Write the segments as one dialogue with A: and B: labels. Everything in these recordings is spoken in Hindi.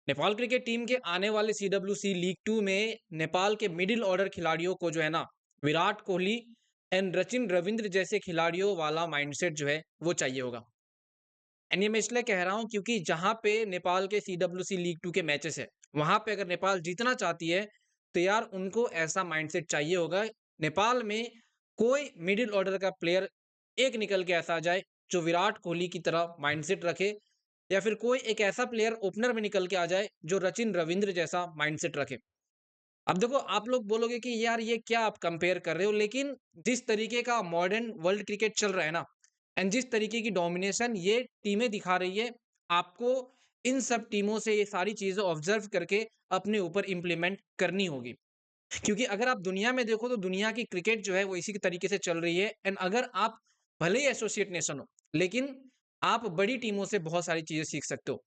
A: नेपाल क्रिकेट टीम के आने वाले सीडब्ल्यूसी लीग 2 में नेपाल के मिडिल ऑर्डर खिलाड़ियों को जो है ना, विराट कोहली एंड सचिन रविंद्र जैसे खिलाड़ियों वाला माइंडसेट जो है वो चाहिए होगा। एंड ये मैं इसलिए कह रहा हूँ क्योंकि जहां पे नेपाल के सीडब्ल्यूसी लीग 2 के मैचेस है, वहां पे अगर नेपाल जीतना चाहती है तो यार उनको ऐसा माइंडसेट चाहिए होगा। नेपाल में कोई मिडिल ऑर्डर का प्लेयर एक निकल के ऐसा आ जाए जो विराट कोहली की तरह माइंडसेट रखे, या फिर कोई एक ऐसा प्लेयर ओपनर में निकल के आ जाए जो सचिन रविंद्र जैसा माइंडसेट रखे। अब देखो आप लोग बोलोगे कि यार ये क्या आप कंपेयर कर रहे हो, लेकिन जिस तरीके का मॉडर्न वर्ल्ड क्रिकेट चल रहा है ना, एंड जिस तरीके की डोमिनेशन ये टीमें दिखा रही है, आपको इन सब टीमों से ये सारी चीजें ऑब्जर्व करके अपने ऊपर इंप्लीमेंट करनी होगी। क्योंकि अगर आप दुनिया में देखो तो दुनिया की क्रिकेट जो है वो इसी के तरीके से चल रही है। एंड अगर आप भले ही एसोसिएट नेशन हो, लेकिन आप बड़ी टीमों से बहुत सारी चीजें सीख सकते हो।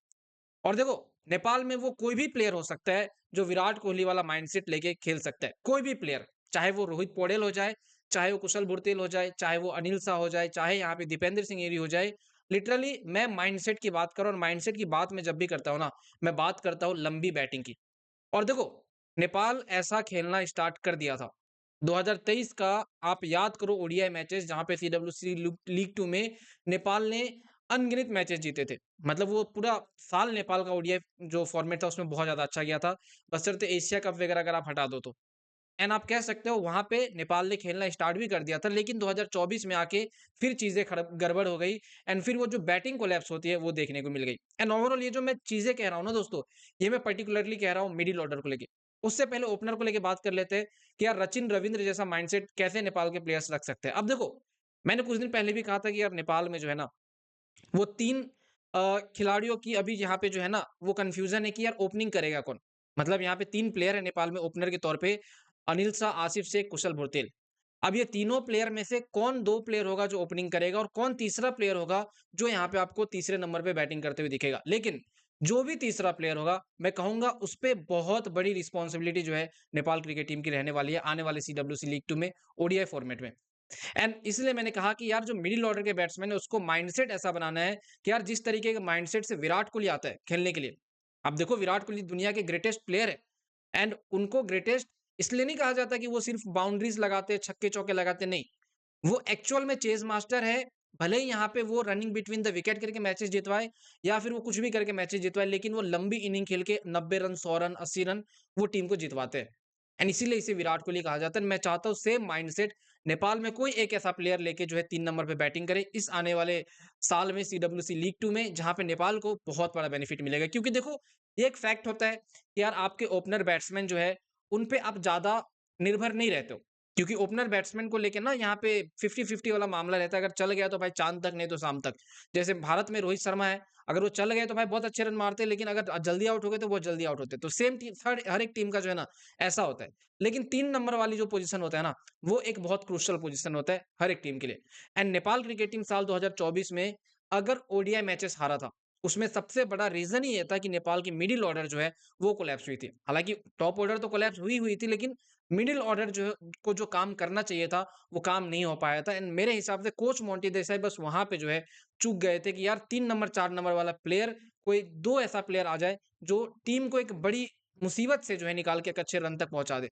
A: और देखो, नेपाल में वो कोई भी प्लेयर हो सकता है जो विराट कोहली वाला माइंडसेट लेके खेल सकता है। कोई भी प्लेयर, चाहे वो रोहित पौडेल हो जाए, चाहे वो कुशल बुरतेल हो जाए, चाहे वो अनिल शाह हो जाए, चाहे यहाँ पे दीपेंद्र सिंह एरी हो जाए। लिटरली मैं माइंडसेट की बात कर रहा हूँ, और माइंडसेट की बात मैं जब भी करता हूँ ना, मैं बात करता हूँ लंबी बैटिंग की। और देखो, नेपाल ऐसा खेलना स्टार्ट कर दिया था 2023 का। आप याद करो ओडीआई मैचेस जहां पे सीडब्ल्यूसी लीग 2 में नेपाल ने अनगिनत मैचेस जीते थे। मतलब वो पूरा साल नेपाल का ओडीआई जो फॉर्मेट था उसमें बहुत ज्यादा अच्छा गया था, बशर्ते एशिया कप वगैरह अगर आप हटा दो तो। एंड आप कह सकते हो वहां पे नेपाल ने खेलना स्टार्ट भी कर दिया था, लेकिन 2024 में आके फिर चीजें गड़बड़ हो गई। एंड फिर वो जो बैटिंग कोलैप्स होती है वो देखने को मिल गई। एंड ओवरऑल ये जो मैं चीजें कह रहा हूँ ना दोस्तों, ये मैं पर्टिकुलरली कह रहा हूँ मिडिल ऑर्डर को लेके। उससे पहले ओपनर को लेके बात कर लेते हैं कि यार सचिन रविंद्र जैसा माइंडसेट कैसे नेपाल के प्लेयर्स रख सकते हैं। अब देखो, मैंने कुछ दिन पहले भी कहा था कि यार नेपाल में जो है ना, वो 3 खिलाड़ियों की अभी यहाँ पे जो है ना वो कन्फ्यूज़न है कि यार ओपनिंग करेगा कौन? मतलब यहाँ पे 3 प्लेयर है नेपाल में ओपनर के तौर पे, अनिल शाह, आसिफ शेख, कुशल भुरतेल। अब ये तीनों प्लेयर में से कौन 2 प्लेयर होगा जो ओपनिंग करेगा, और कौन तीसरा प्लेयर होगा जो यहाँ पे आपको तीसरे नंबर पे बैटिंग करते हुए दिखेगा। लेकिन जो भी तीसरा प्लेयर होगा, मैं कहूँगा उस पे बहुत बड़ी रिस्पॉन्सिबिलिटी जो है नेपाल क्रिकेट टीम की रहने वाली है आने वाले सीडब्ल्यूसी लीग 2 में ओडीआई फॉर्मेट में। एंड इसलिए मैंने कहा कि यार जो मिडिल ऑर्डर के बैट्समैन है उसको माइंडसेट ऐसा बनाना है कि यार जिस तरीके के माइंडसेट से विराट कोहली आता है खेलने के लिए। अब देखो, विराट कोहली दुनिया के ग्रेटेस्ट प्लेयर है। एंड उनको ग्रेटेस्ट इसलिए नहीं कहा जाता कि वो सिर्फ बाउंड्रीज लगाते, छक्के चौके लगाते, नहीं। वो एक्चुअल में चेज मास्टर है। भले ही यहाँ पे वो रनिंग बिटवीन द विकेट करके मैचेस जितवाए, या फिर वो कुछ भी करके मैचेस जितवाए, लेकिन वो लंबी इनिंग खेल के 90 रन, 100 रन, 80 रन वो टीम को जितवाते हैं। एंड इसीलिए इसे विराट कोहली कहा जाता है। मैं चाहता हूँ सेम माइंडसेट नेपाल में कोई एक ऐसा प्लेयर लेके जो है 3 नंबर पे बैटिंग करे इस आने वाले साल में सीडब्ल्यूसी लीग 2 में, जहाँ पे नेपाल को बहुत बड़ा बेनिफिट मिलेगा। क्योंकि देखो, ये एक फैक्ट होता है कि यार आपके ओपनर बैट्समैन जो है, उन पे आप ज़्यादा निर्भर नहीं रहते हो। क्योंकि ओपनर बैट्समैन को लेके ना यहाँ पे 50-50 वाला मामला रहता है। अगर चल गया तो भाई चाँद तक, नहीं तो शाम तक। जैसे भारत में रोहित शर्मा है, अगर वो चल गए तो भाई बहुत अच्छे रन मारते हैं, लेकिन अगर जल्दी आउट हो गए तो बहुत जल्दी आउट होते हैं। तो सेम टी थर्ड हर एक टीम का जो है ना ऐसा होता है। लेकिन 3 नंबर वाली जो पोज़ीशन होता है ना, वो एक बहुत क्रूशियल पोज़ीशन होता है हर एक टीम के लिए। एंड नेपाल क्रिकेट टीम साल 2024 में अगर ओडीआई मैचेस हारा था, उसमें सबसे बड़ा रीज़न ही ये था कि नेपाल की मिडल ऑर्डर जो है वो कोलैप्स हुई थी। हालाँकि टॉप ऑर्डर तो कोलैप्स हुई थी, लेकिन मिडल ऑर्डर जो है को जो काम करना चाहिए था, वो काम नहीं हो पाया था। एंड मेरे हिसाब से कोच मोंटी देसाई बस वहाँ पे जो है चूक गए थे कि यार 3 नंबर 4 नंबर वाला प्लेयर, कोई 2 ऐसा प्लेयर आ जाए जो टीम को एक बड़ी मुसीबत से जो है निकाल के एक अच्छे रन तक पहुँचा दे।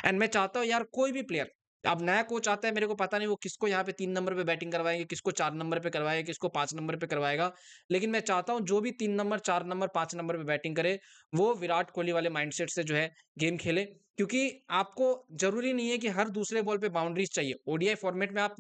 A: एंड मैं चाहता हूँ यार कोई भी प्लेयर, अब नया कोच आता है, मेरे को पता नहीं वो किसको यहाँ पे 3 नंबर पे बैटिंग करवाएँगे, किसको 4 नंबर पे करवाएगा, किसको 5 नंबर पे करवाएगा। लेकिन मैं चाहता हूँ जो भी 3 नंबर, 4 नंबर, 5 नंबर पे बैटिंग करे, वो विराट कोहली वाले माइंडसेट से जो है गेम खेले। क्योंकि आपको ज़रूरी नहीं है कि हर दूसरे बॉल पे बाउंड्रीज़ चाहिए। ओडीआई फॉर्मेट में आप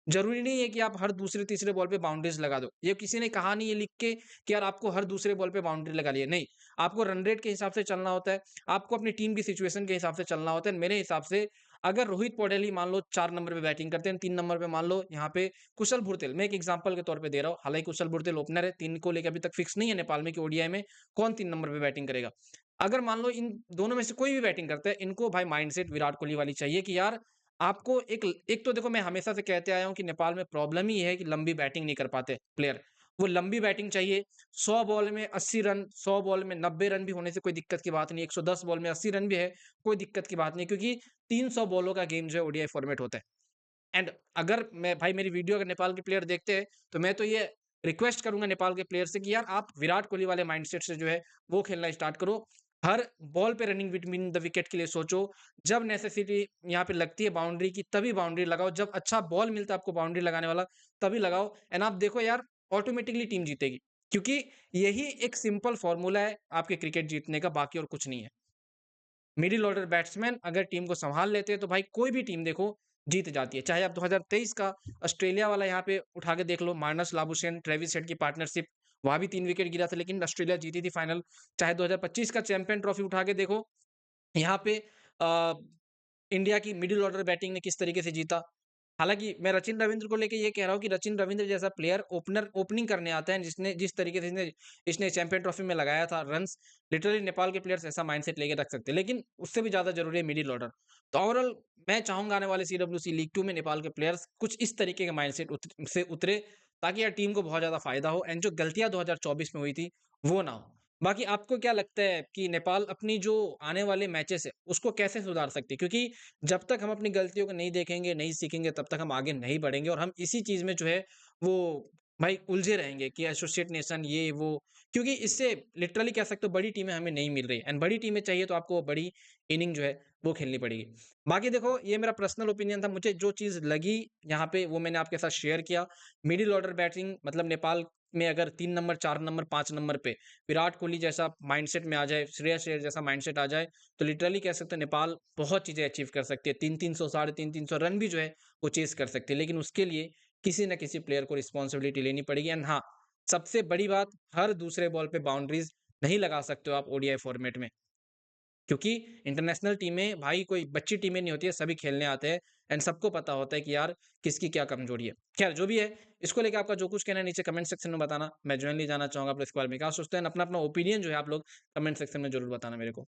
A: ज़रूरी नहीं है कि आप हर दूसरे-तीसरे बॉल पे बाउंड्रीज़ लगा दो। ये किसी ने कहा नहीं है लिख के कि यार आपको हर दूसरे बॉल पे बाउंड्री लगा लिए, नहीं। आपको रन रेट के हिसाब से चलना होता है, आपको अपनी टीम की सिचुएशन के हिसाब से चलना होता है। मेरे हिसाब से अगर रोहित पौडेल ही मान लो 4 नंबर पे बैटिंग करते हैं, 3 नंबर पे मान लो यहाँ पे कुशल भुरतेल, मैं एक एग्जांपल के तौर पे दे रहा हूँ। हालाँकि कुशल भुरतेल ओपनर है, 3 को लेके अभी तक फिक्स नहीं है नेपाल में कि ओडीआई में कौन 3 नंबर पे बैटिंग करेगा। अगर मान लो इन दोनों में से कोई भी बैटिंग करता है, इनको भाई माइंडसेट विराट कोहली वाली चाहिए कि यार आपको एक एक तो देखो, मैं हमेशा से कहते आया हूँ कि नेपाल में प्रॉब्लम ही है कि लंबी बैटिंग नहीं कर पाते प्लेयर। वो लंबी बैटिंग चाहिए, 100 बॉल में 80 रन, 100 बॉल में 90 रन भी होने से कोई दिक्कत की बात नहीं है, 110 बॉल में 80 रन भी है, कोई दिक्कत की बात नहीं है, क्योंकि 300 बॉलों का गेम जो है ओडीआई फॉर्मेट होता है। एंड अगर मैं भाई मेरी वीडियो अगर नेपाल के प्लेयर देखते हैं, तो मैं तो ये रिक्वेस्ट करूँगा नेपाल के प्लेयर से कि यार आप विराट कोहली वाले माइंडसेट से जो है वो खेलना स्टार्ट करो। हर बॉल पे रनिंग बिटवीन द विकेट के लिए सोचो। जब नेसेसिटी यहाँ पे लगती है बाउंड्री की तभी बाउंड्री लगाओ। जब अच्छा बॉल मिलता है आपको बाउंड्री लगाने वाला तभी लगाओ एंड आप देखो यार ऑटोमेटिकली टीम जीतेगी। क्योंकि यही एक सिंपल फ़ॉर्मूला है आपके क्रिकेट जीतने का, बाकी और कुछ नहीं है। मिडिल ऑर्डर बैट्समैन अगर टीम को सँभाल लेते हैं तो भाई कोई भी टीम देखो जीत जाती है। चाहे आप 2023 का ऑस्ट्रेलिया वाला यहाँ पे उठा के देख लो, मार्नस लाबुशेन, ट्रेविस हेड की पार्टनरशिप, वहाँ भी 3 विकेट गिरा था लेकिन ऑस्ट्रेलिया जीती थी फाइनल। चाहे 2025 का चैंपियन ट्रॉफी उठा के देखो, यहाँ पे अ, इंडिया की मिडिल ऑर्डर बैटिंग ने किस तरीके से जीता। हालाँकि मैं रचिन रवींद्र को लेके ये कह रहा हूँ कि रचिन रवींद्र जैसा प्लेयर ओपनिंग करने आता है, जिसने जिस तरीके से इसने इसने चैंपियन ट्रॉफी में लगाया था रन्स, लिटरली नेपाल के प्लेयर्स ऐसा माइंडसेट लेके रख सकते हैं। लेकिन उससे भी ज़्यादा ज़रूरी है मिडिल ऑर्डर। तो ओवरऑल मैं चाहूँगा आने वाले सीडब्ल्यूसी लीग 2 में नेपाल के प्लेयर्स कुछ इस तरीके के माइंडसेट से उतरे, ताकि यार टीम को बहुत ज़्यादा फ़ायदा हो एंड जो गलतियाँ 2024 में हुई थी, वो ना हो। बाकी आपको क्या लगता है कि नेपाल अपनी जो आने वाले मैचेस है, उसको कैसे सुधार सकती है? क्योंकि जब तक हम अपनी गलतियों को नहीं देखेंगे, नहीं सीखेंगे, तब तक हम आगे नहीं बढ़ेंगे और हम इसी चीज़ में जो है वो भाई उलझे रहेंगे कि एसोसिएट नेशन ये वो। क्योंकि इससे लिटरली कह सकते हो बड़ी टीमें हमें नहीं मिल रही एंड बड़ी टीमें चाहिए तो आपको बड़ी इनिंग जो है वो खेलनी पड़ेगी। बाकी देखो ये मेरा पर्सनल ओपिनियन था, मुझे जो चीज़ लगी यहाँ पे वो मैंने आपके साथ शेयर किया। मिडल ऑर्डर बैटिंग मतलब नेपाल में अगर 3 नंबर, 4 नंबर, 5 नंबर पे विराट कोहली जैसा माइंडसेट में आ जाए, श्रेयस अय्यर जैसा माइंडसेट आ जाए, तो लिटरली कह सकते हैं नेपाल बहुत चीज़ें अचीव कर सकती है। 3-300 साढ़े 3-300 रन भी जो है वो चेज़ कर सकती है। लेकिन उसके लिए किसी न किसी प्लेयर को रिस्पॉन्सिबिलिटी लेनी पड़ेगी एंड हाँ, सबसे बड़ी बात हर दूसरे बॉल पे बाउंड्रीज़ नहीं लगा सकते हो आप ओडीआई फॉर्मेट में। क्योंकि इंटरनेशनल टीमें भाई कोई बच्ची टीमें नहीं होती है, सभी खेलने आते हैं एंड सबको पता होता है कि यार किसकी क्या कमजोरी है। खैर जो भी है, इसको लेके आपका जो कुछ कहना है नीचे कमेंट सेक्शन में बताना। मैं जेनुइनली जानना चाहूँगा आप लोग इसके बारे में क्या सोचते हैं? अपना-अपना ओपिनियन जो है आप लोग कमेंट सेक्शन में ज़रूर बताना मेरे को।